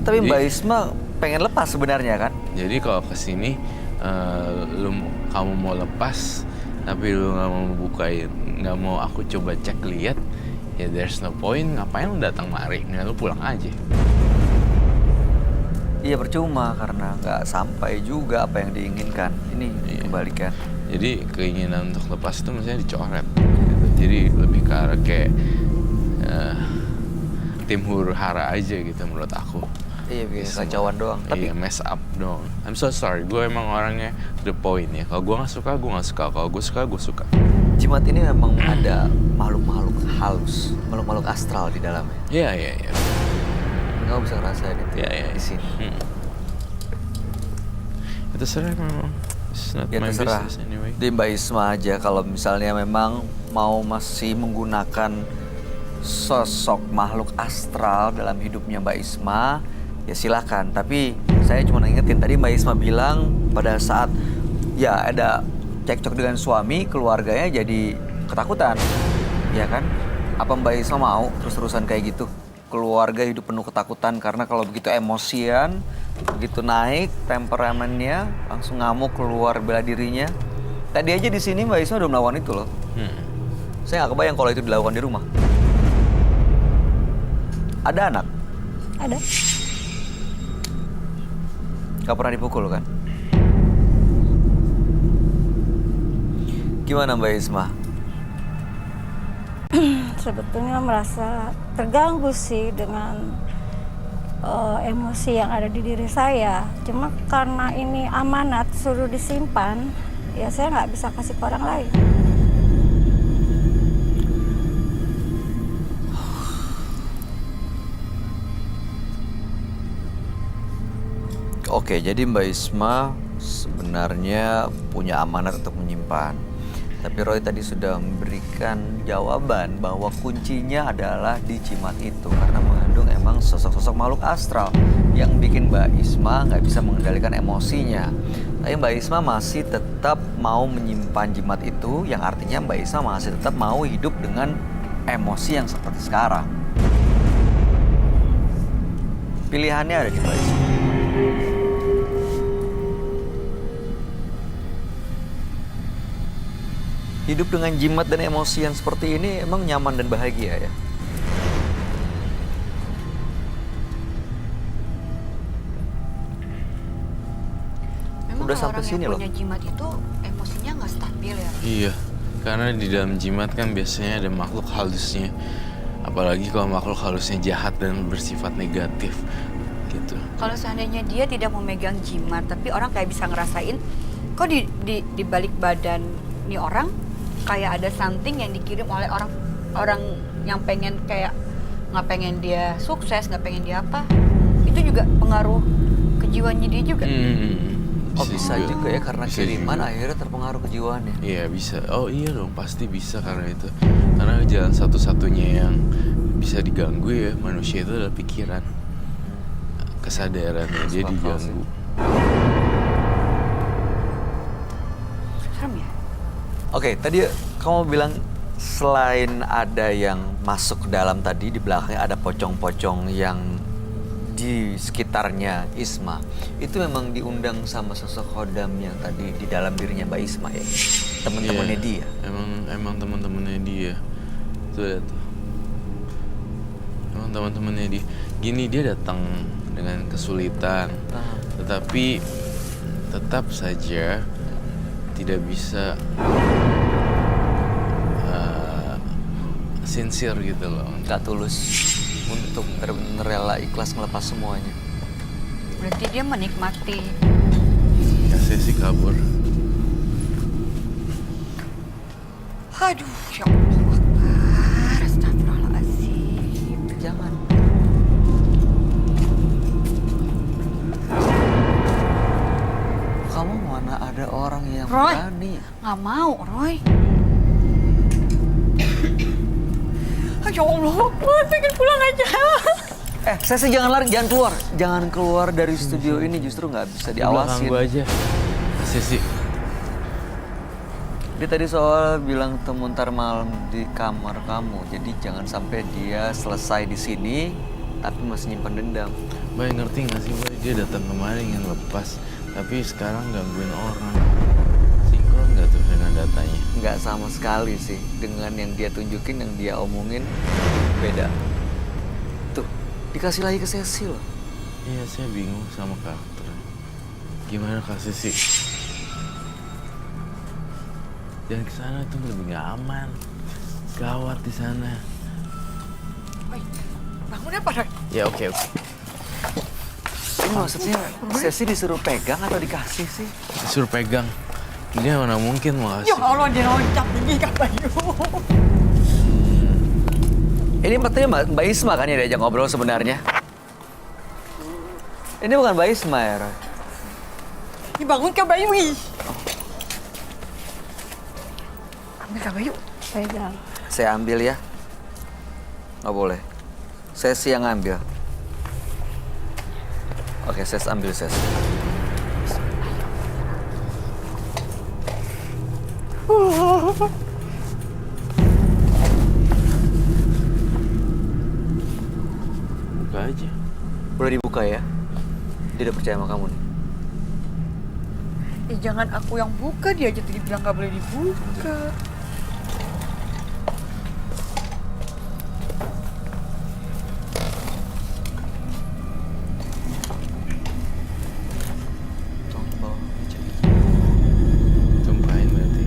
Tapi Mbak Isma pengen lepas sebenarnya kan? Jadi kalau kesini, kamu mau lepas, tapi lu nggak mau bukain, nggak mau aku coba cek lihat, ya there's no point. Ngapain lu datang mari? Nggak, lu pulang aja. Iya percuma karena nggak sampai juga apa yang diinginkan. Ini dikembalikan. Jadi keinginan untuk lepas itu maksudnya dicoret. Gitu. Jadi lebih ke arah kayak tim huru hara aja gitu menurut aku. Iya, bikin kacauan doang. Tapi mess up doang. I'm so sorry, gue emang orangnya to the point ya. Kalau gue nggak suka, gue nggak suka. Kalau gue suka, gue suka. Jimat ini memang ada makhluk-makhluk halus, makhluk-makhluk astral di dalamnya. Iya. Kamu bisa ngerasain itu di sini. Itu terserah memang. It's not Ya my terserah. business anyway. Di Mbak Isma aja kalau misalnya memang mau masih menggunakan sosok makhluk astral dalam hidupnya Mbak Isma, ya silakan. Tapi saya cuma ingetin tadi Mbak Isma bilang pada saat ya ada cekcok dengan suami, keluarganya jadi ketakutan. Ya kan? Apa Mbak Isma mau terus-terusan kayak gitu? Keluarga hidup penuh ketakutan karena kalau begitu emosian, begitu naik temperamennya, langsung ngamuk keluar bela dirinya. Tadi aja di sini Mbak Isma udah melakukan itu loh. Saya nggak kebayang kalau itu dilakukan di rumah. Ada anak? Ada. Gak pernah dipukul kan? Gimana Mbak Isma? Sebetulnya merasa terganggu sih dengan emosi yang ada di diri saya. Cuma karena ini amanat suruh disimpan, ya saya nggak bisa kasih ke orang lain. Oke, jadi Mbak Isma sebenarnya punya amanat untuk menyimpan. Tapi Roy tadi sudah memberikan jawaban bahwa kuncinya adalah di jimat itu karena mengandung emang sosok-sosok makhluk astral yang bikin Mbak Isma nggak bisa mengendalikan emosinya. Tapi Mbak Isma masih tetap mau menyimpan jimat itu, yang artinya Mbak Isma masih tetap mau hidup dengan emosi yang seperti sekarang. Pilihannya ada di Mbak Isma. Hidup dengan jimat dan emosi yang seperti ini emang nyaman dan bahagia ya? Memang Udah kalau sampai orang sini yang loh. punya jimat itu emosinya nggak stabil ya? Iya, karena di dalam jimat kan biasanya ada makhluk halusnya. Apalagi kalau makhluk halusnya jahat dan bersifat negatif gitu. Kalau seandainya dia tidak memegang jimat, tapi orang kayak bisa ngerasain, kok di balik badan nih orang kayak ada something yang dikirim oleh orang yang pengen kayak nggak pengen dia sukses, nggak pengen dia apa, itu juga pengaruh ke jiwanya dia juga. Oh bisa juga ya karena Bisa kiriman juga. akhirnya terpengaruh ke jiwaannya. Iya bisa. Oh iya dong, pasti bisa karena itu. Karena jalan satu-satunya yang bisa diganggu ya manusia itu adalah pikiran. Kesadarannya dia Masuk akal sih. diganggu. Serem ya? Oke, tadi kamu bilang selain ada yang masuk ke dalam tadi, di belakangnya ada pocong-pocong yang di sekitarnya Isma. Itu memang diundang sama sosok Khodam yang tadi di dalam dirinya Mbak Isma ya? Teman-temannya Iya, dia? Emang teman-temannya dia. Tuh lihat tuh. Emang teman-temannya dia. Gini dia datang dengan kesulitan. Tetapi tetap saja tidak bisa sincere gitu loh. Gak tulus untuk benar-benar rela ikhlas melepas semuanya. Berarti dia menikmati. Ya saya sih kabur. Aduh, ya Allah Akbar, astagfirullahaladzim. Jangan. Kamu mana ada orang yang Roy, berani? nggak mau, Roy. Ya Allah, Roy pengen pulang aja. Saya sih jangan lari, jangan keluar. Jangan keluar dari studio ini, justru nggak bisa diawasin. Gue aja. Saya sih. Dia tadi soal bilang temu ntar malam di kamar kamu. Jadi jangan sampai dia selesai di sini, tapi masih nyimpan dendam. Bay ngerti gak sih Bay, dia datang kemarin ingin lepas, tapi sekarang gangguin orang. Sinkron gak tuh dengan datanya? Nggak sama sekali sih, dengan yang dia tunjukin, yang dia omongin beda. Tuh, dikasih lagi ke Cecil. Iya, saya bingung sama karakternya. Gimana kasih sih? Jangan kesana, itu lebih gak aman. Gawat di sana. Woi, bangun apa, Roy? Ya oke. Ini maksudnya Cecil disuruh pegang atau dikasih sih? Disuruh pegang. Dia mana mungkin mau Ya kasih. Allah, dia loncat ini Kak Bayu. Ini maksudnya Mbak Isma kan yang diajak ngobrol sebenarnya? Ini bukan Mbak Isma ya, Roy? Ini bangun Kak Bayu. Ambil Kak Bayu. Pegang. Saya ambil ya. Nggak boleh. Sesi yang ambil. Oke, Ses ambil Ses. Buka aja. Boleh dibuka ya? Dia udah percaya sama kamu nih. Jangan aku yang buka, dia aja tadi bilang nggak boleh dibuka. Tolong bawa aja. Tumpahin berarti.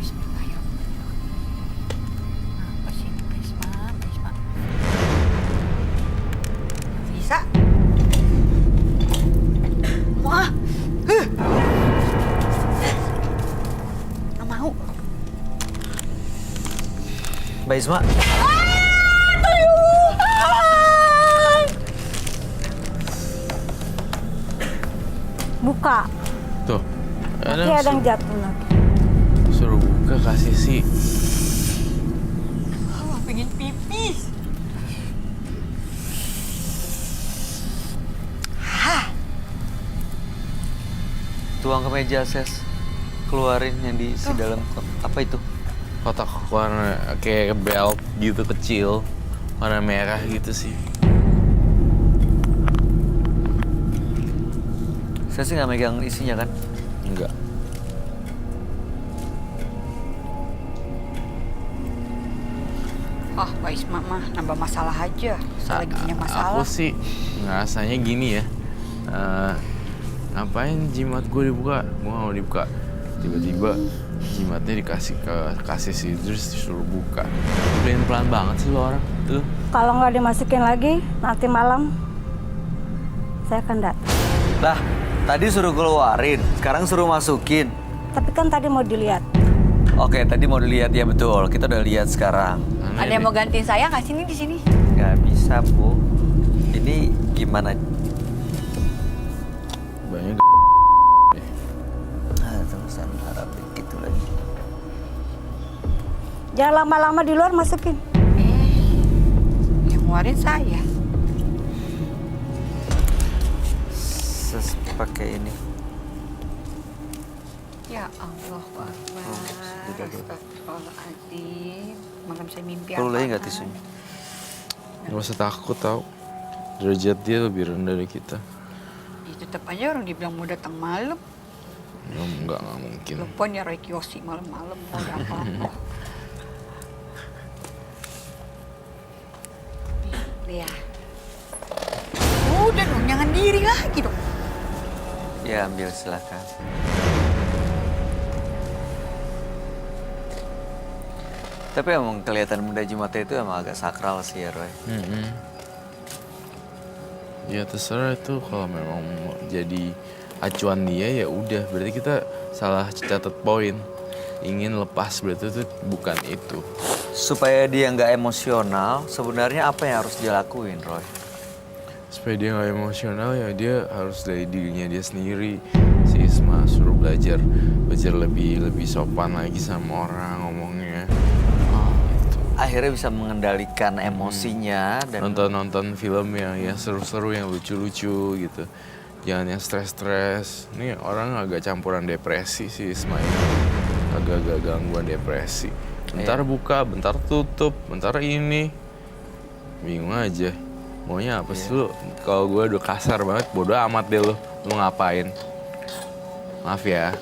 Bismillah ya. Apa sih ini Bismillah? Bisa? Wah, nggak mau. Mbak Isma, Buka. Tuh. Nanti ada yang jatuh lagi. Suruh buka kasih sih. Pengen pipis. tuang ke meja Ses. Keluarin yang diisi dalam apa itu? Kotak warna kayak belt gitu kecil. Warna merah gitu sih. Saya sih nggak megang isinya kan? Enggak. Mbak Isma mah nambah masalah aja. Saya lagi punya masalah. Aku sih ngerasanya gini ya. Ngapain jimat gue dibuka? Gue gak mau dibuka. Tiba-tiba jimatnya kasih si Idris disuruh buka. Pelan-pelan banget sih lo orang. Tuh. Kalau nggak dimasukin lagi, nanti malam saya akan datang. Lah, tadi suruh keluarin, sekarang suruh masukin. Tapi kan tadi mau dilihat. Oke, tadi mau dilihat ya betul. Kita udah lihat sekarang. Aneh Ada yang deh. mau gantiin saya nggak sini di sini? Nggak bisa, Bu. Ini gimana? Banyak Tulisan Arabik gitu lagi. Jangan lama-lama di luar masukin. Yang ngeluarin saya. Ses pakai ini. Ya Allah, Akbar. Astagfirullahaladzim. Malam saya mimpi Perlu lagi nggak apaan? tisunya? Gak usah takut tau. Derajat dia lebih rendah dari kita. Ya, tetap aja orang dibilang mau datang malam. Enggak mungkin. Telepon ya Roy Kiyoshi malam-malam mau ada apa-apa. Lihat. Udah dong, jangan diri lagi dong. Ya, ambil silakan. Tapi emang kelihatan benda jimatnya itu emang agak sakral sih ya, Roy. Ya terserah itu kalau memang mau jadi acuan dia ya udah. Berarti kita salah catat poin. Ingin lepas berarti itu bukan itu. Supaya dia nggak emosional, sebenarnya apa yang harus dia lakuin, Roy? Supaya dia nggak emosional ya dia harus dari dirinya dia sendiri. Si Isma suruh belajar lebih sopan lagi sama orang ngomongnya. Gitu. Akhirnya bisa mengendalikan emosinya dan Nonton film yang seru-seru, yang lucu-lucu gitu. Jangan yang stres-stres. Ini orang agak campuran depresi sih Isma ini. Agak-agak gangguan depresi. Bentar buka, bentar tutup, bentar ini. Bingung aja. Maunya apa sih lu? Kalau gue udah kasar banget, bodo amat deh lu. Lu ngapain? Maaf ya.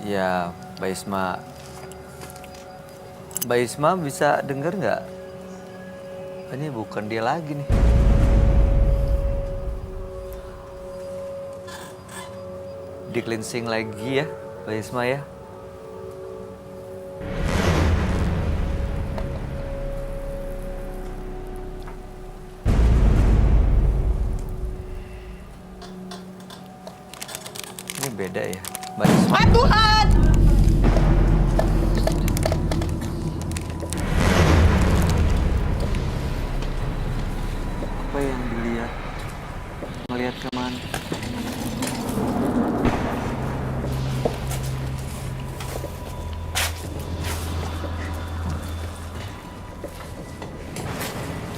Ya, Mbak Isma. Mbak Isma bisa denger nggak? Ini bukan dia lagi nih. Di cleansing lagi ya, Mbak Isma ya. Ini beda ya, Mbak Isma. Tuhan! Apa yang dilihat? Melihat kemana?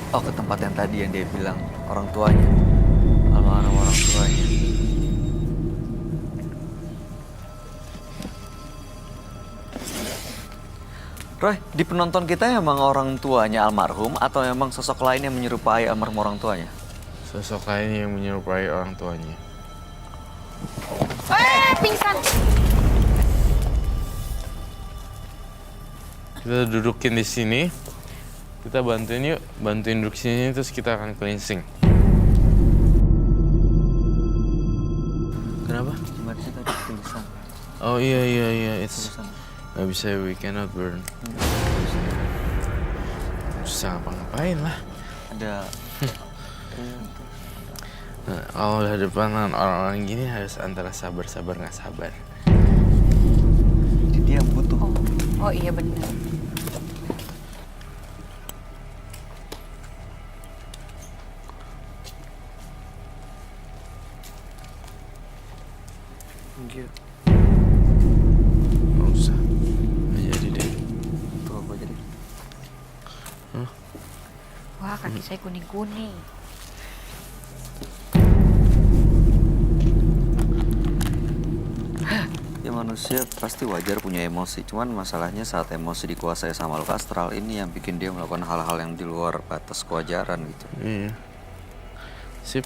Oh, ke tempat yang tadi yang dia bilang orang tuanya. Almarhum orang tuanya. Roy, di penonton kita emang orang tuanya almarhum atau emang sosok lain yang menyerupai almarhum orang tuanya? Sosok lain yang menyerupai orang tuanya. Pingsan! Kita dudukin di sini. Kita bantuin yuk, bantuin duduk sini terus kita akan cleansing. Kenapa? Gimana sih tadi tulisan? Oh iya, it's Tulisan. nggak bisa, we cannot burn. Susah ngapa-ngapain lah. Ada. Nah, kalau udah depan orang-orang gini harus antara sabar nggak sabar. Jadi dia butuh. Oh iya benar. Nggak usah, nggak jadi deh. Tuh apa jadi? Wah, kaki saya kuning-kuning. Ya manusia pasti wajar punya emosi. Cuman masalahnya saat emosi dikuasai sama makhluk astral ini yang bikin dia melakukan hal-hal yang di luar batas kewajaran gitu. Iya. Sip,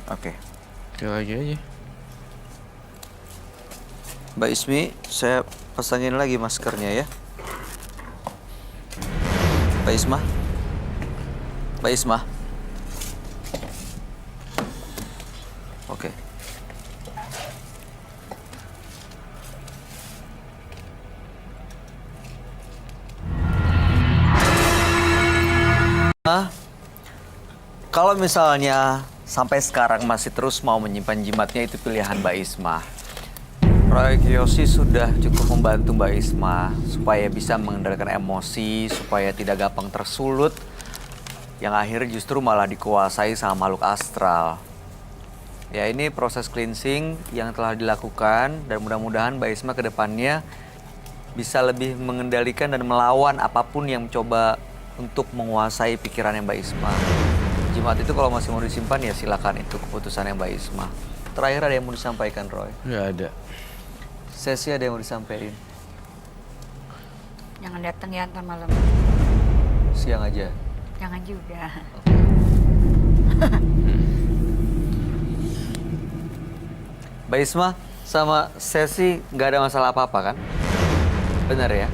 Oke. sekali lagi aja. Mbak Ismi, saya pasangin lagi maskernya ya. Mbak Isma. Mbak Isma. Oke. Kalau misalnya sampai sekarang masih terus mau menyimpan jimatnya, itu pilihan Mbak Isma. Roy Kiyoshi sudah cukup membantu Mbak Isma supaya bisa mengendalikan emosi, supaya tidak gampang tersulut, yang akhirnya justru malah dikuasai sama makhluk astral. Ya, ini proses cleansing yang telah dilakukan dan mudah-mudahan Mbak Isma ke depannya bisa lebih mengendalikan dan melawan apapun yang mencoba untuk menguasai pikirannya Mbak Isma. Jimat itu kalau masih mau disimpan ya silakan, itu keputusannya Mbak Isma. Terakhir ada yang mau disampaikan, Roy? Nggak ada. Sesi ada yang mau disampaikan? Jangan datang ya ntar malam. Siang aja. Jangan juga. Mbak Isma, sama Sesi nggak ada masalah apa-apa kan? Benar ya?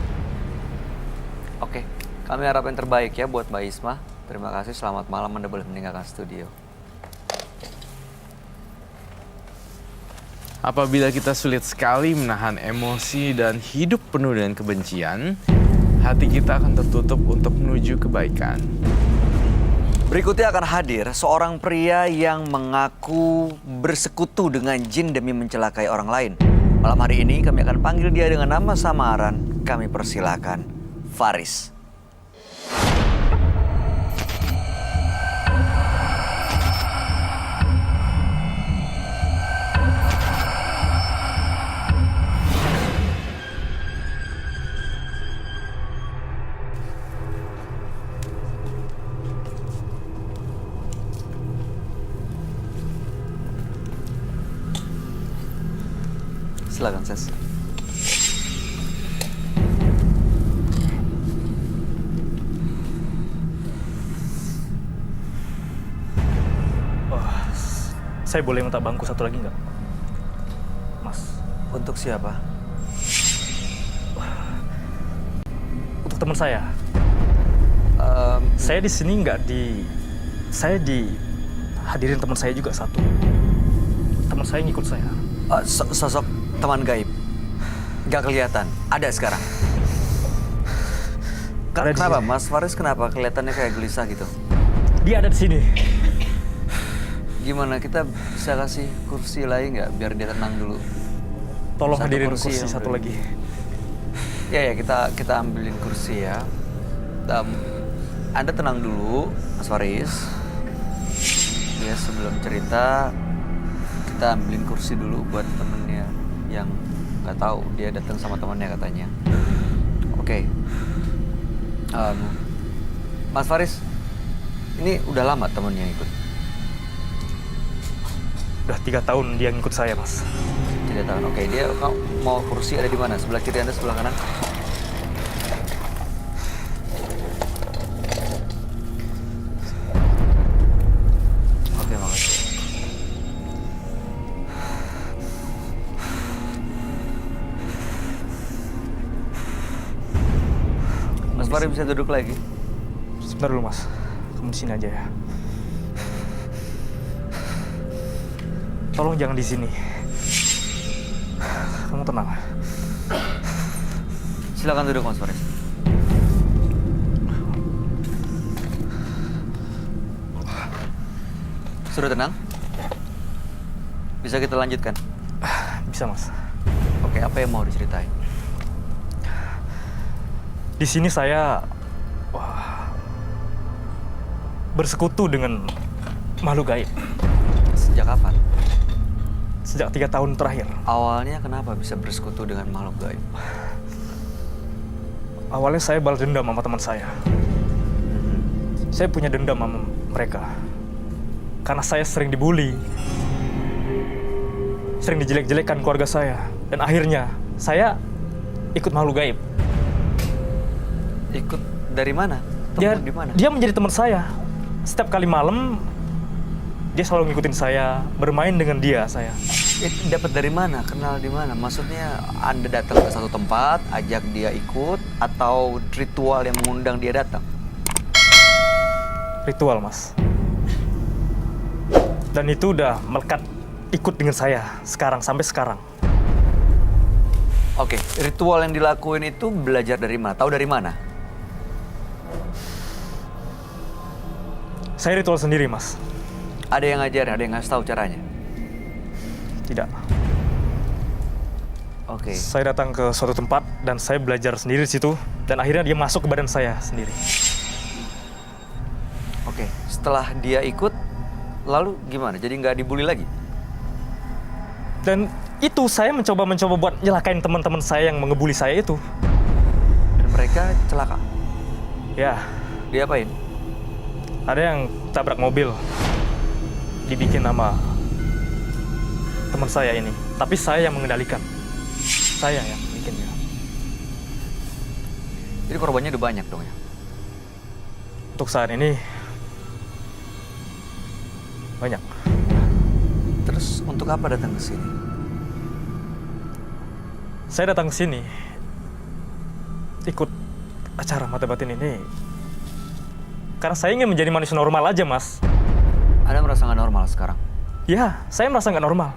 Oke, kami harap yang terbaik ya buat Mbak Isma. Terima kasih, selamat malam, Anda boleh meninggalkan studio. Apabila kita sulit sekali menahan emosi dan hidup penuh dengan kebencian, hati kita akan tertutup untuk menuju kebaikan. Berikutnya akan hadir seorang pria yang mengaku bersekutu dengan jin demi mencelakai orang lain. Malam hari ini kami akan panggil dia dengan nama samaran. Kami persilakan Faris. Silakan, Ses. saya boleh minta bangku satu lagi nggak? Mas, Untuk siapa? untuk teman saya. Em, Saya di sini saya dihadirin teman saya juga satu. Teman saya ngikut saya. Sosok teman gaib. Nggak kelihatan. Ada sekarang. Ada di Kenapa, sini. Mas Faris? Kenapa kelihatannya kayak gelisah gitu? Dia ada di sini. Gimana, kita bisa kasih kursi lagi nggak biar dia tenang dulu? Tolong Satu hadirin kursi kursi yang satu beri. lagi. Ya, kita ambilin kursi ya. Anda tenang dulu, Mas Faris. Ya, sebelum cerita, kita ambilin kursi dulu buat temennya yang nggak tahu dia datang sama temannya katanya. Oke. Mas Faris, ini udah lama temennya ikut? Udah 3 tahun dia ngikut saya, Mas. 3 tahun. Oke, dia mau kursi ada di mana? Sebelah kiri Anda, sebelah kanan? Oke, makasih. Mas Faris bisa duduk lagi? Sebentar dulu, Mas. Kamu di sini aja ya. Tolong jangan di sini. Kamu tenang. Silakan duduk, Mas Faris. Sudah tenang? Bisa kita lanjutkan? Bisa, Mas. Oke, apa yang mau diceritain? Di sini saya bersekutu dengan makhluk gaib Sejak kapan? sejak 3 tahun terakhir. Awalnya kenapa bisa bersekutu dengan makhluk gaib? Awalnya saya balas dendam sama teman saya. Saya punya dendam sama mereka. Karena saya sering dibully. Sering dijelek-jelekan keluarga saya. Dan akhirnya saya ikut makhluk gaib. Ikut dari mana? Dia, Temen di mana? dia menjadi teman saya. Setiap kali malam, dia selalu ngikutin saya, bermain dengan dia saya. Dapat dari mana? Kenal di mana? Maksudnya Anda datang ke satu tempat, ajak dia ikut, atau ritual yang mengundang dia datang? Ritual, Mas. Dan itu udah melekat ikut dengan saya sekarang, sampai sekarang. Oke, ritual yang dilakuin itu belajar dari mana? Tahu dari mana? Saya ritual sendiri, Mas. Ada yang ngajarin, ada yang ngasih tahu caranya? Tidak. Oke. Saya datang ke suatu tempat dan saya belajar sendiri di situ. Dan akhirnya dia masuk ke badan saya sendiri. Oke, setelah dia ikut, lalu gimana? Jadi nggak dibully lagi? Dan itu saya mencoba buat nyelakain teman-teman saya yang mengebuli saya itu. Dan mereka celaka? Ya, Diapain? ada yang tabrak mobil. Dibikin sama teman saya ini. Tapi saya yang mengendalikan. Saya yang bikinnya. Jadi korbannya udah banyak dong ya? Untuk saat ini, banyak. Terus untuk apa datang ke sini? Saya datang ke sini, ikut acara mata batin ini, karena saya ingin menjadi manusia normal aja, Mas. Anda merasa nggak normal sekarang? Ya, saya merasa nggak normal.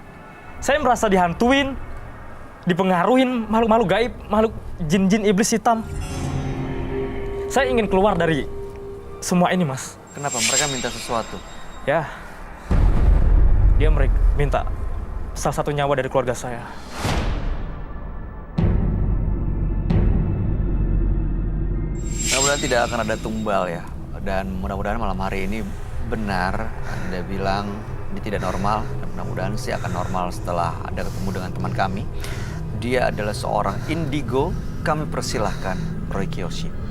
Saya merasa dihantuin, dipengaruhin makhluk-makhluk gaib, makhluk jin-jin iblis hitam. Saya ingin keluar dari semua ini, Mas. Kenapa? Mereka minta sesuatu? Ya, dia minta salah satu nyawa dari keluarga saya. Mudah-mudahan tidak akan ada tumbal ya. Dan mudah-mudahan malam hari ini benar Anda bilang ini tidak normal. Dan mudah-mudahan sih akan normal setelah Anda ketemu dengan teman kami. Dia adalah seorang indigo. Kami persilahkan Roy Kiyoshi.